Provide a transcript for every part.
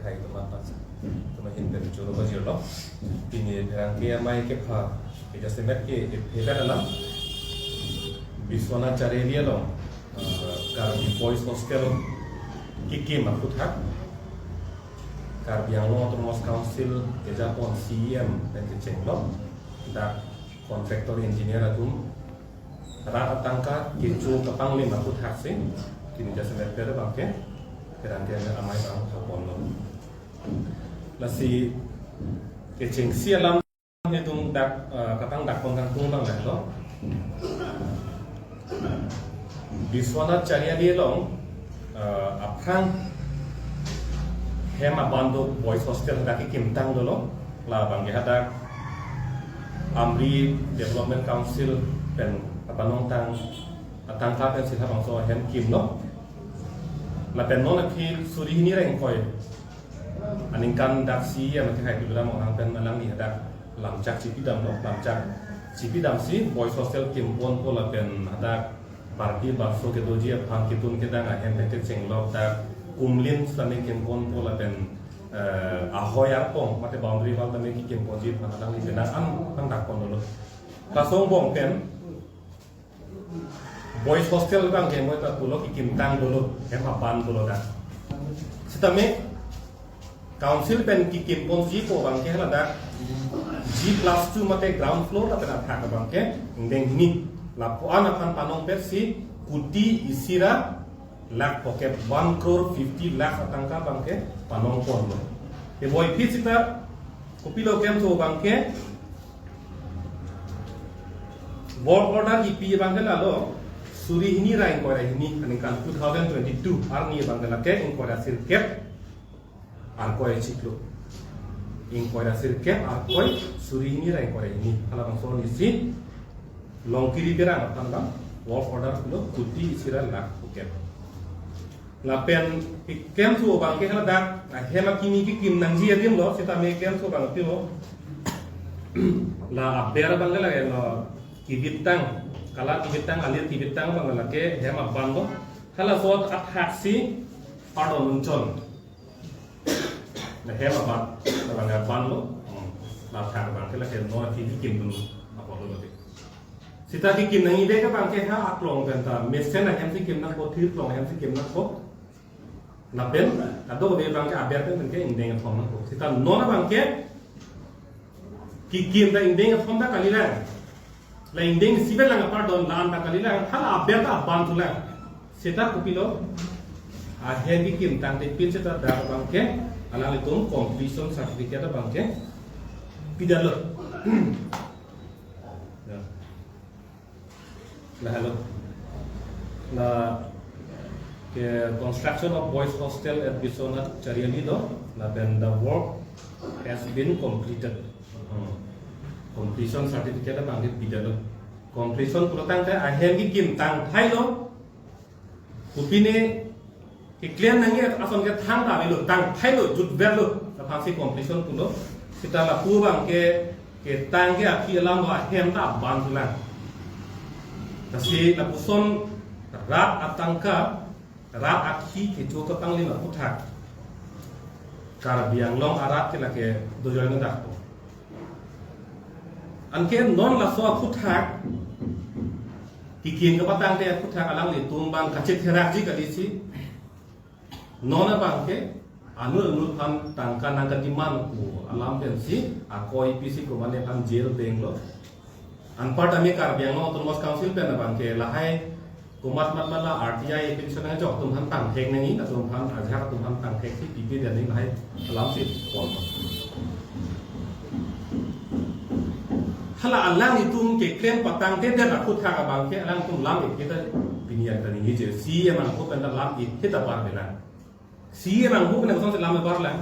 hai to ma pas to ma hin ben churo ba jirlo tini rang ke mai ke pha ke jasemet ke pheda dalam Biswana Charelia lo Karbi Boys Hostel Kiki Makuthak Karbi Anglo Autonomous Council ke Japon CEM dan ke Cenglo da kontraktor engineer atum ra atangka kicu kapang lima Makuthak sing kini jasemet pera bangke kerangke amai bang Japon lo lasi ke Cengsi alam hitung dak kapang dak kongkang tung bang lo Biswana Charelia long aprang hema bando boys hostel daki kimtang dolo la bangge hadak Amri Development Council pen apanong tang atangka pen sila bangso hen kim no la pen non akhil suri ni reng koy aningkan daksi ya mati hai dulu mo hang pen malang ni hadak lamcak cipidam no lamcak cipidam si boys hostel kim pon ko la pen hadak parti bakso ke doji apang kitun kita nggak hem pete cenglok ta kumlin sami kempon pola pen ahoy apong mate boundary wall tami ki kempon ji panadang li benar ang dakon dulu pasong bong pen boys hostel bang kemoy ta pulo ki kimtang dulu hem apan dulu dah setame council pen ki kempon ji po bang ke hala G+2 mate ground floor ta pen athak bang ke ndeng ni lapuan akan panong persi kuti isira lak poke 1 crore 50 lakh atangka bangke panong porno e boy pisita kupilo kem to bangke work order ipi bangke lalo suri ini ra inquiry ini kan 2022 arni bangke lake inquiry sirket arkoy ciklo inquiry sirket arkoy suri ini ra inquiry ini ala bangso isi longkiri berang tangga work order lo kuti isira lak uket lapen kem tu bangke hala dak hema kimi ki kim nangji adim lo sita me kem tu bang tio la abera bangala lo kibitang kala kibitang alir kibitang bangala ke hema bando hala sot athaksi pardon muncon na hema ban bangala bando la thak bangke la ke no ki kim dun apolo lo Sita ki kim nangi deka bangke ha aklong benta mesen na hem si kim nak ko thir klong hem si kim nak ko na ben ado be bangke aber pen ke indeng thom nak ko sita nona bangke ki kim da indeng thom da kalila la indeng sibel lang apar don lan da kalila hala aber da ban tula sita kupilo a hem ki kim tang te pin sita da bangke ala le tum completion certificate da bangke pidalo Hello. The construction of boys hostel at Biswana Charelia, then the work has been completed. Completion certificate of Angit Bidalo. Completion Purotang I have given Tang Tailo. Kupine clear Nangi Ason get hang Avilo Tang Tailo Jud Velo, the fancy completion Pulo. Sitala Pubang ke Tangi Akilam Hemda Bantulan. Kasi napuson rat atangka rat akhi ke joka pangli ma puthak karbiang long arat ke lake dojoy ndak to anke non la so puthak tikin ka patang te puthak alang li tumbang kacit herak ji kadisi nona bangke anu pan tangka nangka diman ku alam pensi akoi pisi ko mane pan jail benglo Anpar kami karbiang autonomous council pen bangke lahai kumat mat mala RTI petition nga jok tumhan tang thek nangi na tumhan ajhar tumhan tang thek si pipi dan ning lahai alam si pol hala alang itum ke claim patang te da khut kha bangke alang tum lam ik kita binian tani ni je si man ko pen lam ik kita par bela si man ko pen ko lam bar la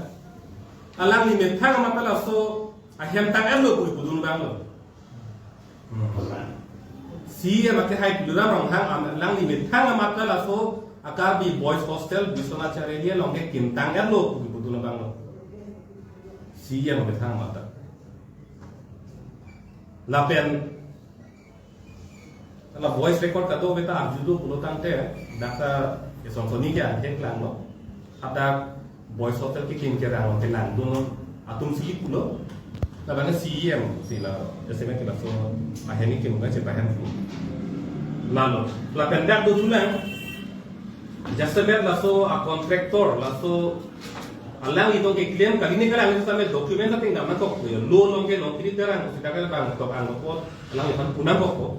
alang ni me thang mat mala so ahem tang alo ku budun bang lo Si mati hai pilura ranghang lang limit hang mata la so akabi boys hostel Biswana Charelia longke kintang lo betul bang lo si mati hang mata lapen la voice record kato beta arjudo pulo tangte data esonsoni ke antek lang lo ada boys hotel kikim kerang tenan dono atum si pulo na bana CM sila eseme kila so aheni kim ngache bahan fu lalu la pendak do tulang jasabet la so a contractor la so alang itu ke claim kali ini kan alang sampai dokumen tapi nggak masuk ya lo long ke long kiri terang sedangkan bang tok angkot alang itu punah kok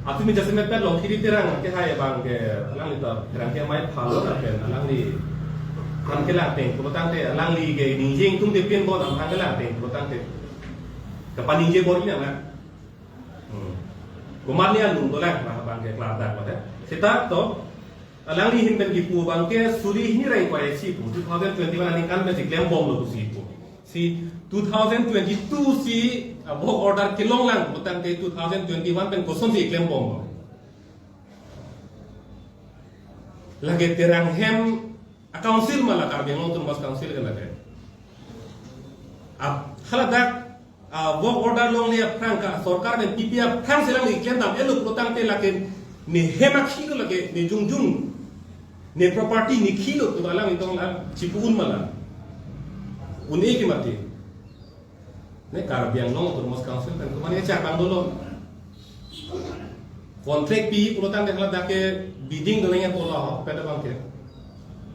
Atu mi jasa met long kiri terang ke hai bang ke alang itu terang ke mai palo na pen alang li kan ke la teng ko tang te alang li ke ninjing tum te pin bo am hang ke la teng ko tang te ke pa ninje bo ni na ko man ni anu to la bang ke kla ta ko de sita to alang li hin pen ki pu bang ke suri ni rai ko ai si pu 2021 ani kan me claim bom lo si pu si 2022 si work order kilong lang butang ke 2021 pen koson si claim bom lagi terang hem council malah karbeng lo mas council ke lagi haladak work order long le prang ka sarkar ne PPF prang selang ni claim dam elo butang te lagi ni hemak khilo lagi ni jungjung ni property ni khilo to alang itong chipun malah uni ki mati ne karbiang long to mas council kan kumani cha bang dolo contract pi pulotan dekhala dake bidding dolenya pola peda bang ke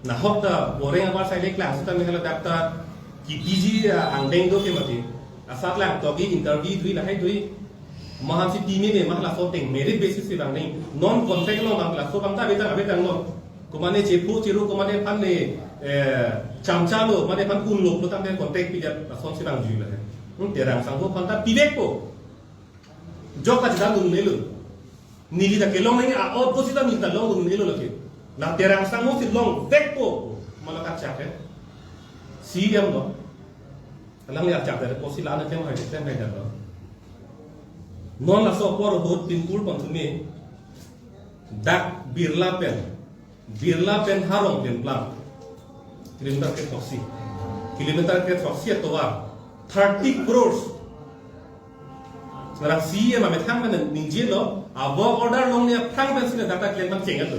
na hokta boreng abar sai lek class ta mekhala dakta ki PG angdeng do ke mati asat lang to gi interview dui la hai dui mahan si team ne mahla so teng merit basis se bang nei non contract lo bang la so bang ta beta abetang lo kumane chepu chiru kumane pan ne chamcha lo mane pan kun lo pulotan de contract pi ja son se bang jui la terang sangho panta pibek po jok ka jadang dun nelu nili da kelong ni a opposite mi da long dun nelu lake na terang sangho si long vek po malaka chak si yam do alang ya chak da ko si la na tem hai da do non la so por hot pinpul pon tumi dak birla pen harong pen plan kilometer ke toksi to wa 30 crores. Sekarang CM ame thang mana ninje lo, work order long ni thang mana sini data claim bang cengat lo.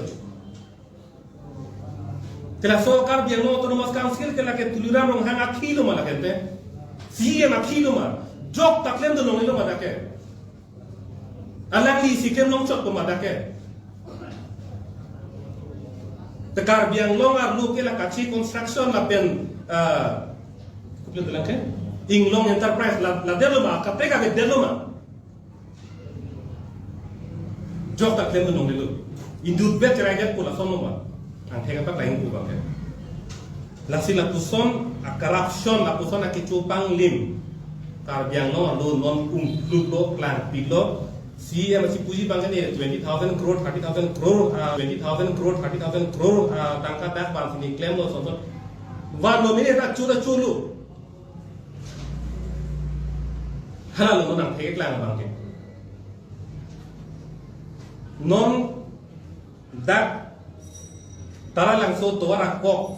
Telah sokar biang lo autonomous council ke laki tuliram long hang akhi lo malah kente, CM akhi lo mah, jok tak claim do long lo malah ke. Alang li sikem long cok to malah ke. Tekar biang long arlu ke lah kaci construction lah pen, kupil tu lang ke. Inglong enterprise la deloma kapega be deloma jok ta claim no lelo indut bet raget pula sonoma ang thega pa lain ku ba ke la sila puson a corruption la puson a kichupang lim kar biang no non lo plan pilo si masih puji bang ni 20,000 crore 30,000 crore 20,000 crore 30,000 crore tangka tak bang sini claim lo son wa nominate ra chulu halal lo nang thek lang bang ke non dak tara lang so to warak ko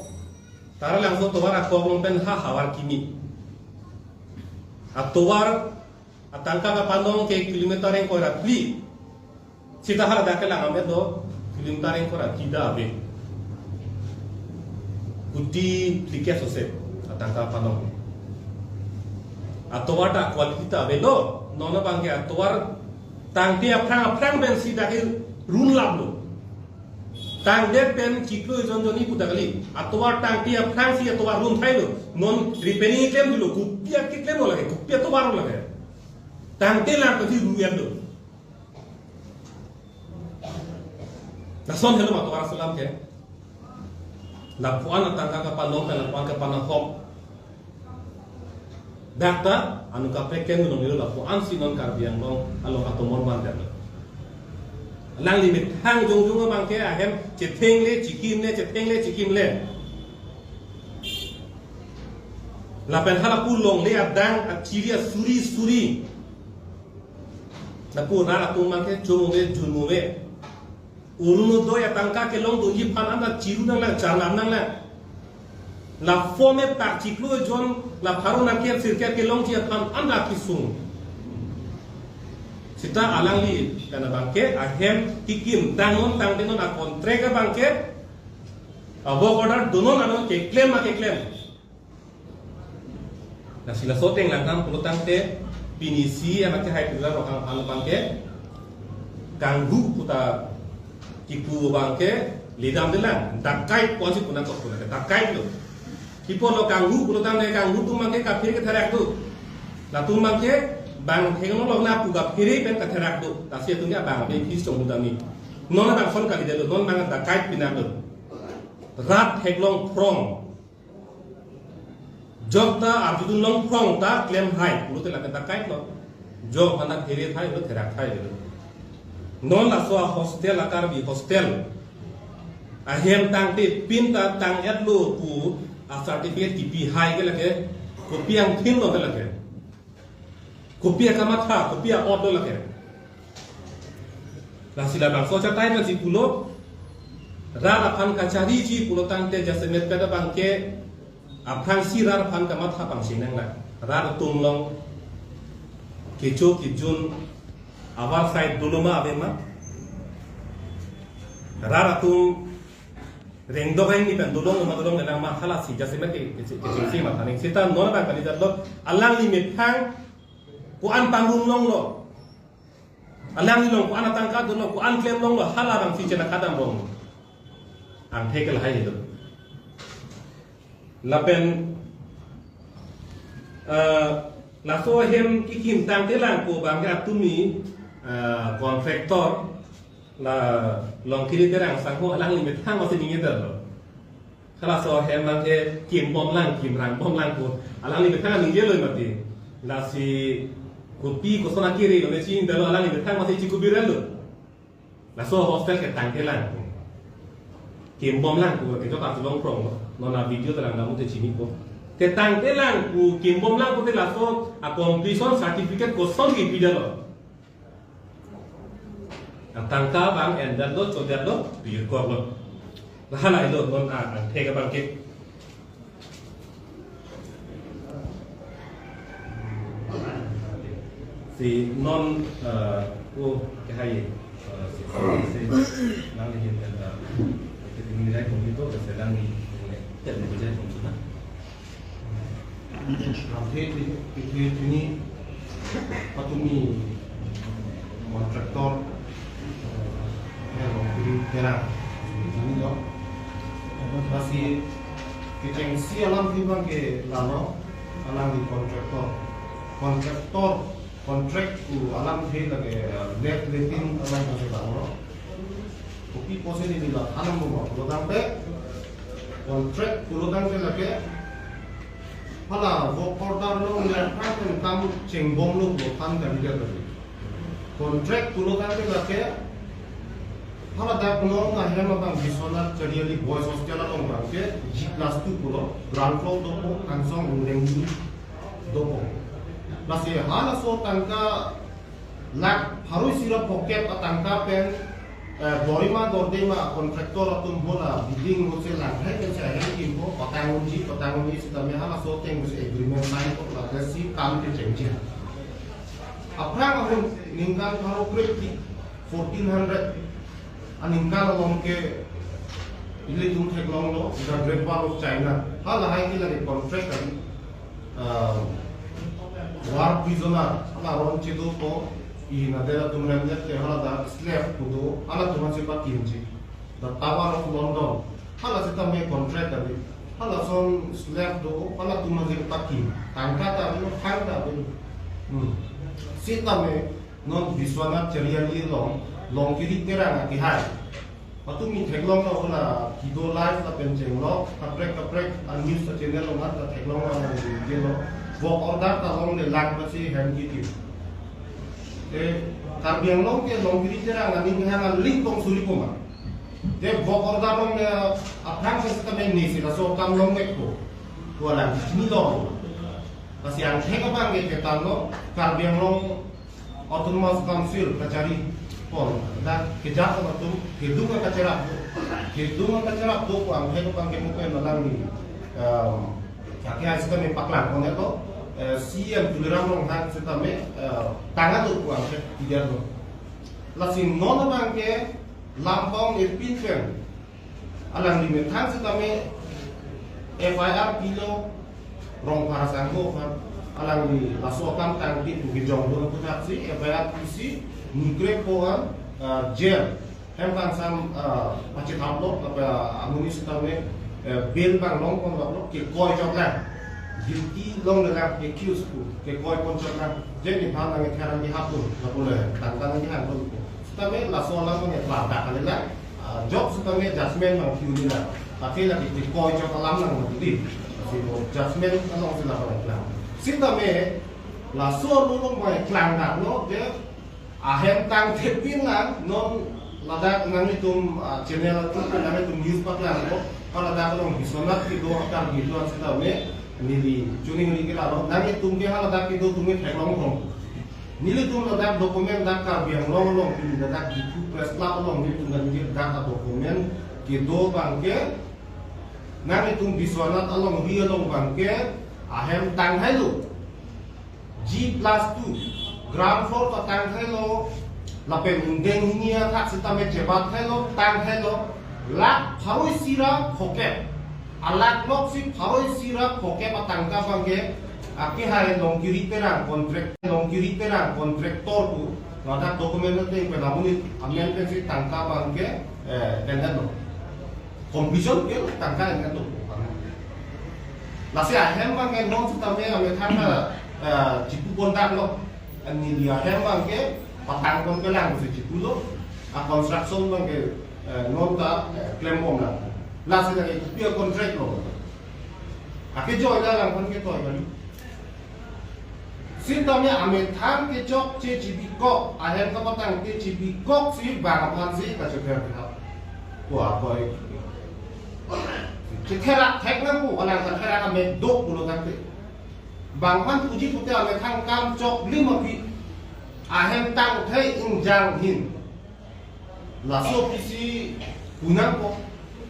long pen ha hawar kimi atowar atangka ka pandong ke kilometer en ko ra pli sita hala dak lang ame do kilometer en ko ra tida abe uti plike sose atangka pandong atowar da quality ta belo nona bangke atowar tangti aprang ben si da run lablo tang det pen chiklo jonjoni putakali atowar tangti aprang si atowar run thailo non repairing claim dilo kupia ki claim lage kupia to baro lage tangti la ko si ruendo na son helo atowar salam ke la puan tangka ka palong ka la puan ka panahop dakta anu kapeken no nilo la po ansi non karbiang long alo atomor man der lang limit hang jong jong bang ke ahem cheteng le chikim le la pen hala pulong le adang achiria suri na pu ra atung man ke jumu me uruno do ya tangka ke long do yi pan anda chiru nang la charnam nang la la fome tak chiklo jon la pharo na ke sirke ke long chi pan anda kisung sita alang li kana bangke ahem tikim tangon tang denon a kontrega bangke work order dono ano ke claim ma ke claim na sila soteng lang tam pulutang te pinisi ama ke hai pula rokang an bangke ganggu puta kipu bangke lidam delang dakai posi puna ko puna dakai lo kipo lo ganggu pulutang ne ganggu tu mangke ka phir ke tharak tu la tu mangke bang theng lo na pu ga phiri pen ka tharak tu ta sia tu nya bang pe phis chong dami non na bang son ka de non mang dakai pina tu rat heglong prong jog ta abdul long prong ta claim hai pulu te la ta kai lo jog mana phiri thai lo therak thai lo non la so hostel akar bi hostel a hem tang ti pinta tang et lo pu a certificate ki pi hai ke la ke kopi ang thin lo ke la ke kopi ka matha kopi a od lo la ke la sila bang so cha tai na si pulo rara pan kacari ji pulo tang te jase met pada bangke apang si rara pan ka matha pang sinang la rara tung long kecho ki jun awal side duluma abema rara tung reng do ni pen dulong ma dulong na ma khala si jase met ke si ma thaning sita non ba kali darlo alang ni met thang ku an pangrum long lo alang ni long ku an tangka dulong ku an claim long lo hala bang si chena kadam long ang tekel hai itu lapen laso hem kikim tang telang ko bangga tumi kontraktor la long kiri terang sangko alang limit hang masih dingin dah kalau so hem bangke kim bom lang ko alang limit hang dingin loh mati lasi kopi ko sona kiri lo neci dalo alang limit hang masih cukup biralo laso hostel ke tang telang kim bom lang ku ke jota long prong nona video telang namu te chini ko ke tang telang ku kim bom lang ku te la so a completion certificate ko son gi pidalo tangka bang endar do chodar do bir ko lo la hala ilo non a te ka bang ke si non ko ke hai si nang ni da nilai komputer sedang tidak bekerja komputer. Nanti ini patumi kontraktor yang beri terang ini loh masih kecengsi alam timbang ke lama alam di kontraktor kontrak ku alam di lagi letin alam masih lama kopi pose ni lah alam mau pulang pe kontrak pulang pe lagi hala work order lo nggak kan kamu cengbong lo bukan dari dia tadi kontrak pulang pe lagi hala dah pulang nggak hanya makan bisona jadi di boys hostel lo nggak ke G class 2 pulang ground floor dopo kansong undeng dopo masih hala so tangka lak harus sirap pocket tangka pen Dorima kontraktor atau bola bidding hotel lantai kan saya ini info patangun ini sebenarnya hala soteng bisa agreement sign kok lah si kami terjadi. Apa yang aku ninggal kalau kredit 1400 aninggal longke ini tuh teklong lo udah berapa lo China hala hai kita lagi kontrak kan war prisoner hala ron cido ko ina dela tumren jette hala da slave kudo hala tuman sipa kinji da Tower of London hala sita me contract abi hala son slave do hala tuman sipa kin tangkata no tangka bi sita me non Viswanath Chariali long kiri terang ati hai patu mi theklong no hala kido live la pencheng lo kaprek an news channel lo mat theklong no ge lo work order ta long le lag basi hand kiti Karbiang long ke long kiri terang ani ngahang link tong suri koma. De work order long ne apang se kami ni sila so kam long ekko. Kuala ni long. Kasi ang theka bang ke talo Karbiang long autonomous council kacari pon dan kejat tu kedunga kacara tu ang theka bang ke muken nalang ni akhirnya kita me paklan kon to siang tuliram rong hang kita me tanga tu kuang ke tidak tu lasin non bangke lampong irpinchen alang di metang setame FIR kilo rong para sanggo alang di lasokan tangki bugijong dulu putaksi FIR PC nigre poan jail hempan sam macet upload apa amuni setame bail bang long kon upload ke koi joklan guilty long dalam accused ku ke koi kon joklan jadi bang nang kharan di hapun boleh tangkan di hapun setame lasolan kon kelata kalila job setame judgment bang kiu lah tapi lagi di koi joklan nang mesti judgment along sila ko lang sita me la so lulong mo klang na no de ahem tang tepin lang non ladak nang itum channel tu nang itum news pa lang no para da ko bisonat ki do akar gitu an sita me nili chuning ri kila no nang itum ke hala da ki do tum ke long long nili tum ladak dokumen da ka biang long long ki da gitu press club long ni tum nang ni da dokumen ki do bangke nang itung biswanat along ria long bangke ahem tang hello G+2 ground floor ka tang hello lape mundeng nia thak sitame jebat hello tang hello lak pharoi sira khoke alak lok si pharoi sira khoke pa tangka bangke aki hai long kiri perang kontraktor ku nada dokumen te pe namuni amen pe si tangka bangke dendan completion ke tangka dengan tu. Nasi ahem bang ke non kita me ame thanga cipu kontak lo, ani dia ahem bang ke patang kon kelang si cipu lo, construction bang ke non ta claim bom lah. Nasi lagi pure contract lo. Ake joy lah lang kon ke toy bali. Sinta me ame thang ke jok che cipi kok ahem ka patang ke cipi kok si bang pan si ka ceker ka. Wah boy. Kera thek na ku alang ta kera ka me dok pulo ta ke bang pan puji pute ame thang kam chok lima pi ahem tang thai injang hin la so pisi kunang ko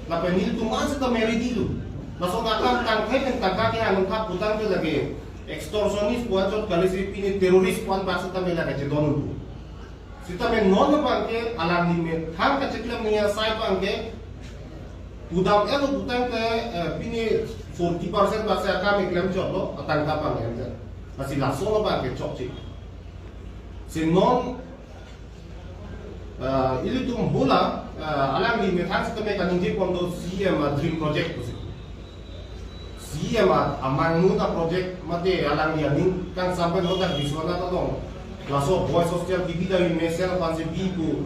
la penil tu mas ta meri dilu la so ka kam tang thai kan ta ka ke anun thap putang ke lage extortionist puan chot kalisi pini terrorist puan baksa ta me lage che donu sita me non bang ke alang ni me thang ka cheklam niya sai bang ke udang elo utang te pini 40% bahasa kami klaim job lo atang kapang ya masih langsung lo bang ke chok cik sinon ili tum bola alam di metang seteme kaning je kondo CM dream project tu CM amang nuta project mate alam dia ning kan sampai lo tak biswana ta dong laso boy social dibida wi mesel panse biku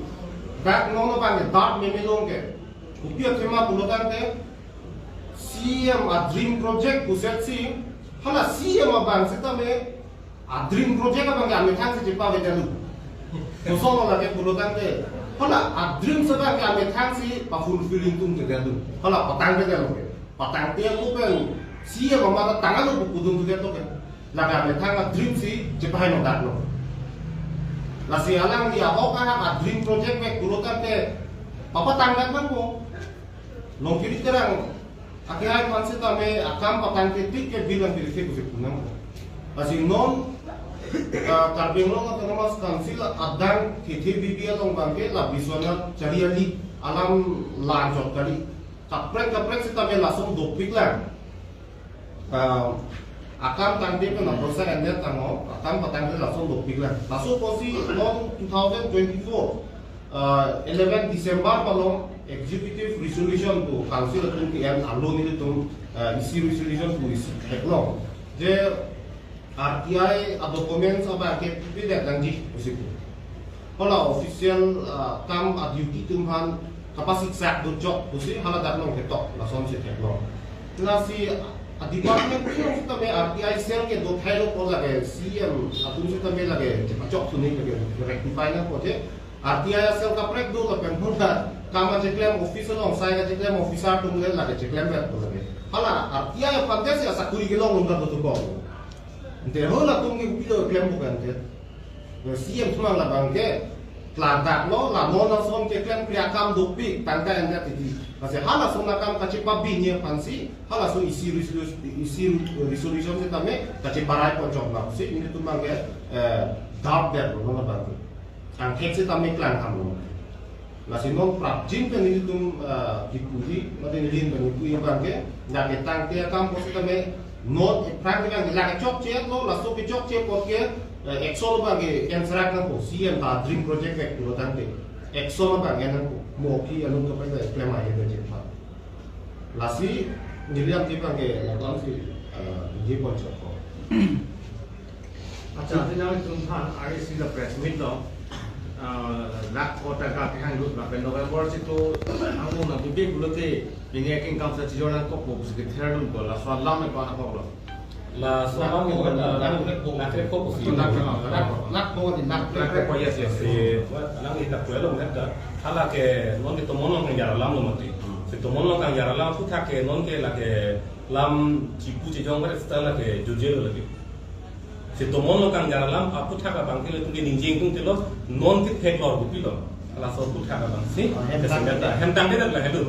back no bang dot me melong ke upia tema pulotan te CM a dream project puset si hala CM a bang setame a dream project bang ame thang se jipa ve dalu to solo la ke pulotan te hala a dream se bang ame thang si pa fulfilling tum te dalu hala patang te dalu patang te ko pen CM a ma tangan lu pudung te to ke la ka ame thang a dream si jipa no dalu la si alang dia hoka a dream project me pulotan te papa tanggat bang ko long kiri terang akhirnya pansi tame akam patang titik ke bilang diri ke kusip punang masih non karbeng long atau nama kansil adang kiti bibia long bangke la biswana cari ali alam lanjut kali kaprek sitame langsung dopik lah akam tangti pe na prosa ende tango akam patang langsung dopik lah langsung posi long 2024 11 Desember palong executive resolution to council atun ki an alone ni tum isi resolution to isi heklong je RTI a documents aba ke pide langji usiku hala official kam a duty tum han kapasit sak do job usi hala darnong ketok la som se heklong na si a department ko kita me RTI sel ke do thailo ko lage CM atun se tame lage job tuni lage rectify na ko je RTI sel ka prek do la pen hunda kama jeklem officer long saya jeklem officer tu mungkin lagi jeklem ber tu lagi hala artia yang pantas ya sakuri gelong lungkap tu bang ente hola tu mungkin pilih jeklem bukan je siam cuma lah bangke kelantak lo lah nona som jeklem kriakam dopi tangka yang dia tadi masih hala som nakam kacip babinya pansi hala so isi resolution kita me kacip parai pocok lah si ini tu bangke dark ber lo nona bangke angket kita me kelan kamu Lasi non prapjin kan ini tum dipuji, nanti nilin kan itu yang bangke, nak ketang tiap kampus kita me non praktikan lagi cok cek lo, lasu ke cok cek porque Exxon bagi yang serak kan po, sian ta dream project kayak dulu tante, Exxon bagi yang mau ki anu tu pada klaim aja kerja pak. Lasi nilin kita bangke, lalu si je pojok ko. अच्छा तो यहाँ तुम्हारा आगे सीधा press meet लो लाख कोटा का के hangut lah November situ aku nak bikin dulu tu ini akan kamu saja jangan kau fokus ke terlalu dulu lah soal lama kau nak apa La soal mo nak ko ko si Nak mau di nak kau ya sih si alang ita puelo ngata hala ke non ke tomono kan yara lam lo mati si tomono kan yara lam puta ke non ke la ke lam cipu ci jong bare sta la ke jujelo lagi si tomono kan yara lam puta ka bang ke le tungi ninjing tung tilo non ke tek lor bupi lo hala so puta ka bang si ke sengata hem tang de la hedu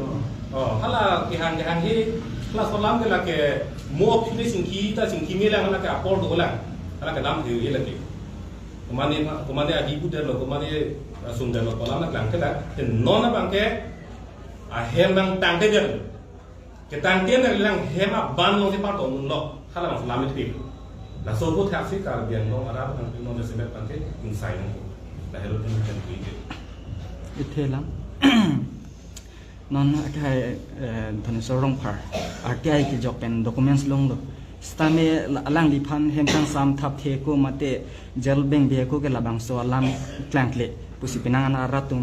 oh hala ki han hi hala so lam ke la ke mo phile singki me la hala ke apor do la hala ke lam hi lagi Kumane adi puter lo kumane sundar lo kolam nak langke la ten nona bangke a hem bang tangke jar ke tangke na lang hem a ban lo se pato nun lo khala mas lamit pi la so ko thak si kar bian lo arab kan no de semet bangke insai no la helo tin kan pi ke itelam non akai thon sorong par akai ki jok pen documents long lo stame alang lipan hem kan sam thap the ko mate jel beng be ko ke labang so alam klankle pusi pinangan aratum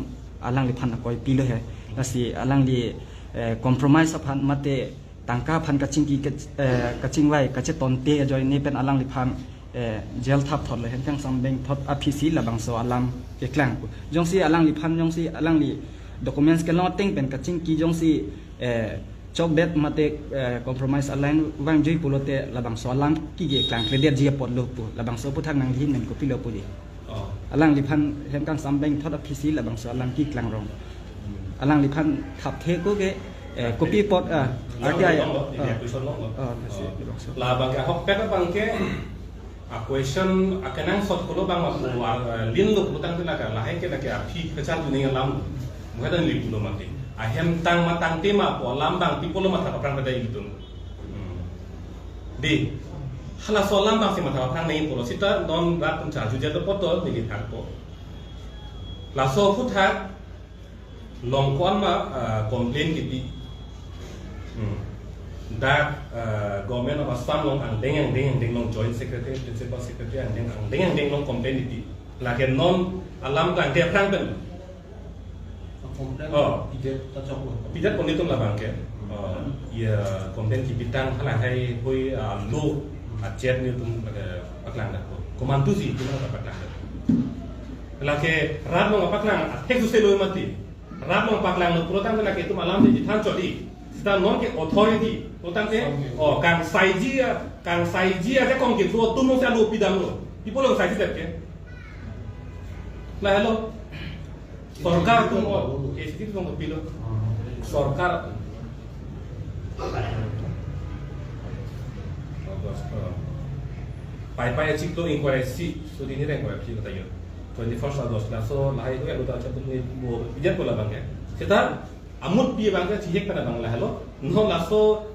alang lipan akoi pilo he lasi alang li compromise aphan mate tangka phan kaching ki kaching wai kache tonte joy ne pen alang lipan jel thap thot le hem kan sam beng thot apisi labang so alam ke klang jong si alang lipan jong si alang li documents ke lo ting pen kaching ki jong si chok bet mate compromise align wang jui pulote labang so alang ki ge klang credit ji pot lo pu labang so puthang nang hin men ko pilo pu di alang liphan hem kang sambeng thoda phisi labang so alang ki klang rong alang liphan thap the ko ge copy pot artia ya la bangke hok pet bangke a question akanang sot ko bang ma lin lo putang tila ka la he ke la ke a phi kachal tu ning lam muhadan li pulo mate ahem tang matang tema po lambang pipolo mata paprang pada itu di hala so lambang si mata paprang nei polo sita don rat tum cha juje to poto ni thak po la so phutha long kon ma complain ki di da government of Assam long ang deng long joint secretary principal secretary ang deng long complain di la ke non alam kan dia prang ben Pijat kon itu lah bangke. Ya konten kibitang halang hai hoi lu acet ni tu paklang dah. Komandu sih tu lah paklang dah. Laki rat long paklang, tek tu selo mati. Rat long paklang lu protang laki itu malam ni jitan codi. Sedang non ke authority, protang ke. Oh kang saiji aja kong gitu. Tu mau saya lu pidang lu. Ipo long saiji tak ke? Lah hello. Sorkar tu mau, itu tu mau pilih. Sorkar. Pai cik tu inquiry si, so ini reng kau pilih kata yo. 21st August lah, so lahir tu ya lupa macam tu ni buat bijak pula bangke. Kita amut pi bangke cihek pada bang lah hello. No lah so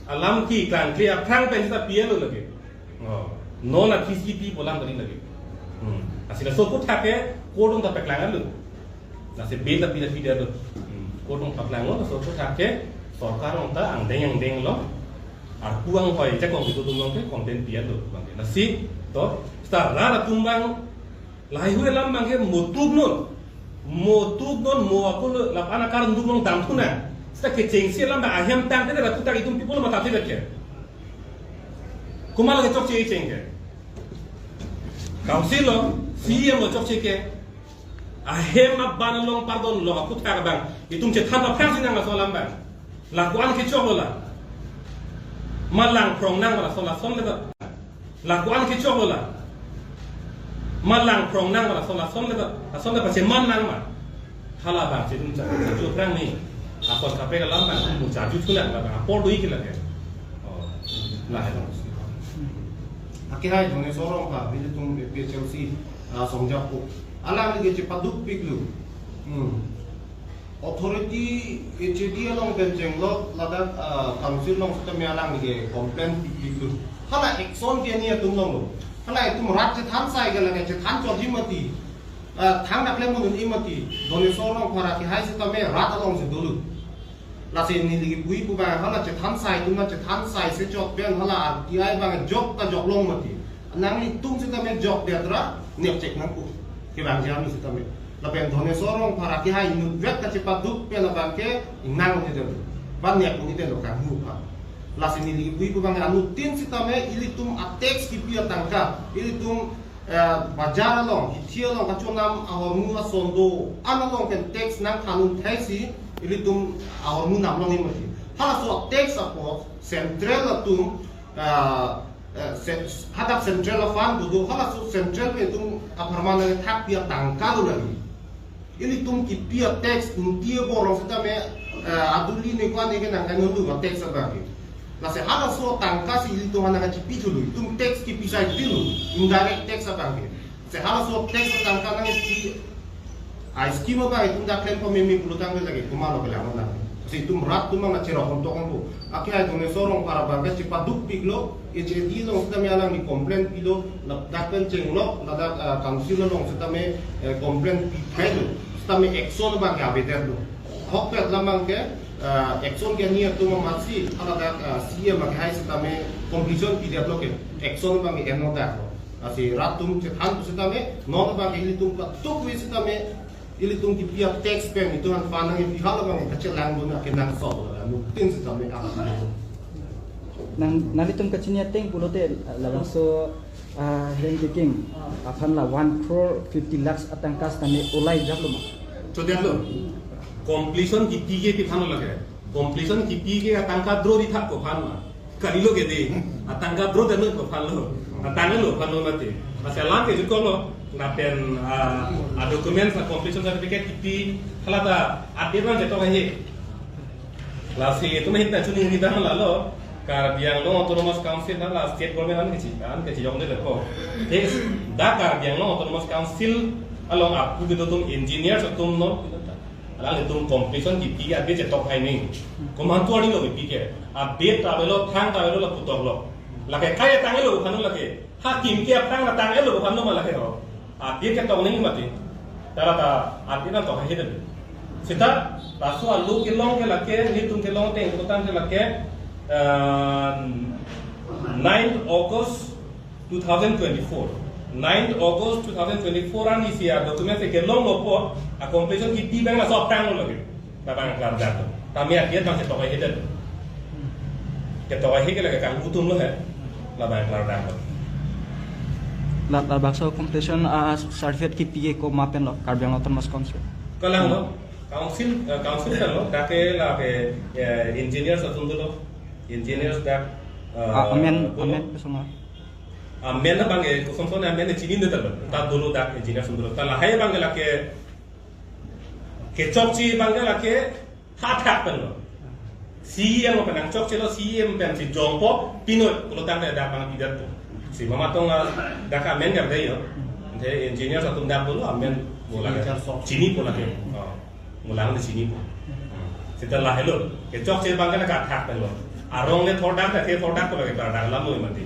alam ki kan clear prang pen kita pi lo lagi. No lah PCP pulang tadi lagi. Asal so pun tak ke kodong tak peklangan lu. Nasi beda pida tu, kodong paklang lo, so tak ke, sorkar orang ta ang deng lo, arkuang koi cek kong itu tumbang ke konten pia tu, bangke. Nasi to, star rara tumbang, lahir lam bangke motug non, mo aku lapana karan tumbang damtuna, star kecengsi lam bang ahem tang teh ratu tak itu people mata teh ke, kumal ke cok cengke, kau silo, siam lo cok cengke. Ahem abban long pardon long aku tak bang itu macam tanpa pernah nang soalan bang lakuan kecok lo lah malang prong nang wala soal le lakuan kecok lo lah malang prong nang wala soal le pasal man nang ma hala bang itu macam tu perang ni apa kape kalam bang macam tu tu lah bang apa doi kita ke lah itu Akhirnya jangan sorong pak, bila tu Chelsea songjak ko. Alam lagi cepat duk pik lu. authority HAD long ben jenglok ladak council long sistem alang ni complaint pipilu hala action ke ni tum long lo hala tum rat che than sai ke lage che than chot himati thang dak le mun imati doni so long phara ki hai sistem rat long se dulu la se ni ligi pui pu ba hala che than sai tum na che than sai se chot ben hala ti ai bang jok ta jok long mati nang ni tum sistem jok de tra nek cek nang ku ke bang jam ni sistem la ben dhone sorong para ki hai nu vet ka cepat duk pe la bang ke nang ni de ban nek ni de lo kan hu pa la sini li bui bu bang anu tin sitame ili tum atex ki pia tangka ili tum bajar long hithia long ka chonam ahor mu a sondo analong ken tex nang kanun thaisi ili tum ahor mu nam long ni mati hala so tex apo central tum hadap central fan du hala so central pe tum aparmana thak pia tangka lo lagi ini tum ki pia text intia borong kita me aduli ne kwa ne ke nang kan lu ba text ba ke la se hada so tangka si ili tum ana ka chipi dulu tum text ki pisai dulu indirect text ba ke se hada so text tangka nang ki a schema ba itu da claim ko memi pulu tang lagi kumalo ke lamon na si tum rat tum na chero kon to kon bu akhir itu ne sorong para ba ke chipa duk piglo HAD long kita me alang ni complaint pilo na dapen cenglo na da council long kita me complaint pilo tame action bang ya beter do hok pet lamang ke action ke ni tu mamasi ala da CM ma hai tame completion period lo ke action bang e no da asi ratum che than tu tame no bang ili tum ka tuk wi tame ili tum ki pia tax pen itu han fa nang pi hala bang ka che lang do na ke nang so no tin tame ala nang nalitum kachinia teng pulote labang so heng diking afan la 1 crore 50 lakhs atangkas tane ulai jabluma तो देख लो कंप्लीशन की पीके की फानो लगे कंप्लीशन की पीके आतंका द्रो दिखा को फान मा करी लो के दे आतंका द्रो देने को फान लो आतंका लो फान लो मते masalah ke juko lo ngapen dokumen sa completion certificate ki hala ta adiran jeto kahe lasi itu mah kita cuni ni dah lalo kar biang lo autonomous council la state government an ke jong le ko des da kar biang lo autonomous council along aku gitu tum engineer tum no alang tum completion ki pi abe jetok hai ni komantu ani lo pi ke abe tabelo thang tabelo la putok lo la ke kaya tangelo khanu la ke hakim ke apang la tangelo khanu ma la ke ho abe ke to ni mati tara ta abe na to hai de sita paso alu ke long ke la ke ni tum ke long te ko tan ke la ke 9th August 2024 9th August 2024 an isi dokumen se ke long lopo a completion ki pi bang la so tang lo lagi ta bang klar dato ta mi akiet bang se to kai hedet ke to kai ke lagi kan utum lo he la bang klar dato la bakso completion certificate ki pi ko mapen lo karbiang autonomous council kalang lo council kan lo ka ke la ke engineers atundulo engineers da amen pesonga amen bang e ko somson amen chinin de talo ta dolo da engineer sundro ta la hai bang la ke chokchi bang la ke hat hat pen lo CM ko nang chokchi lo CM ben si jongpo pinot ko tang da bang pidat to si mama tong da ka men gar de yo de engineer sa tum da dolo amen bola chini bola ke mulang de chini po sita la hello ke chokchi bang la ka hat pen lo arong le thoda ta ke thoda ko la ke da la mo mati